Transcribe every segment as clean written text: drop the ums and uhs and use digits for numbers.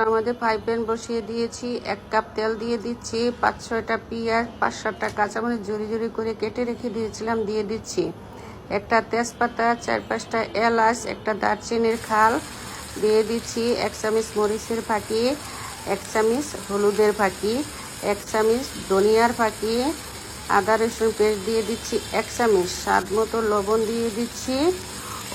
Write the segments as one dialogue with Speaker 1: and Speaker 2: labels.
Speaker 1: আমাদের fry pan বসিয়ে দিয়েছি, 1 কাপ তেল দিয়ে দিচ্ছি, 5-6টা পেঁয়াজ, 5-7টা কাঁচামরিচ জুরি জুরি করে কেটে রেখে দিয়েছিলাম দিয়ে দিচ্ছি, একটা তেজপাতা, 4-5টা এলাচ, একটা দারচিনির খাল দিয়ে দিচ্ছি, 1 চামচ মরিচের ফাঁকি, 1 চামচ হলুদের ফাঁকি, 1 চামচ ধনিয়ার ফাঁকি, আদা রসুন পেস্ট দিয়ে দিচ্ছি 1 চামচ, স্বাদ মতো লবণ দিয়ে দিচ্ছি,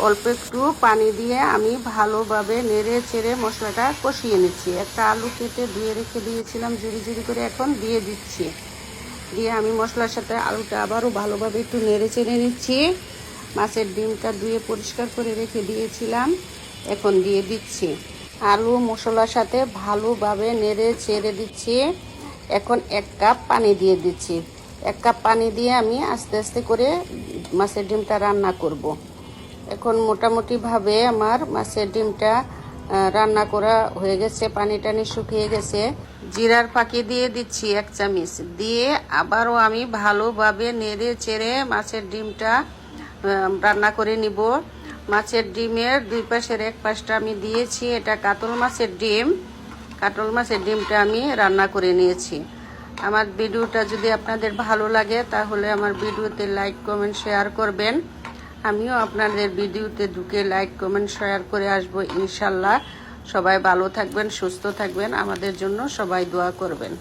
Speaker 1: অল্প একটু পানি দিয়ে আমি ভালোভাবে নেড়ে চেড়ে মশলাটা কষিয়ে নিচ্ছি। একটা আলু কেটে ধুয়ে রেখে দিয়েছিলাম জুরি জুরি করে, এখন দিয়ে দিচ্ছি। দিয়ে আমি মশলার সাথে আলুটা আবারও ভালোভাবে একটু নেড়ে চেড়ে নিচ্ছি। মাছের ডিমটা ধুয়ে পরিষ্কার করে রেখে দিয়েছিলাম, এখন দিয়ে দিচ্ছি। আলু মশলার সাথে ভালোভাবে নেড়ে চেড়ে দিচ্ছি। এখন 1 কাপ পানি দিয়ে দিচ্ছি। 1 কাপ পানি দিয়ে আমি আস্তে আস্তে করে মাছের ডিমটা রান্না করব। এখন মোটামুটিভাবে আমার মাছের ডিমটা রান্না করা হয়ে গেছে, পানি টানি শুকিয়ে গেছে। জিরার ফাঁকি দিয়ে দিচ্ছি 1 চামচ, দিয়ে আবারও আমি ভালোভাবে নেড়ে চেড়ে মাছের ডিমটা রান্না করে নিব। মাছের ডিমের 2 পাশের 1 পাশটা আমি দিয়েছি, এটা কাতল মাছের ডিম। কাতল মাছের ডিমটা আমি রান্না করে নিয়েছি। আমার ভিডিওটা যদি আপনাদের ভালো লাগে তাহলে আমার ভিডিওতে লাইক কমেন্ট শেয়ার করবেন। আমিও আপনাদের ভিডিওতে ঢুকে লাইক কমেন্ট শেয়ার করে আসব ইনশাল্লাহ। সবাই ভালো থাকবেন, সুস্থ থাকবেন, আমাদের জন্য সবাই দোয়া করবেন।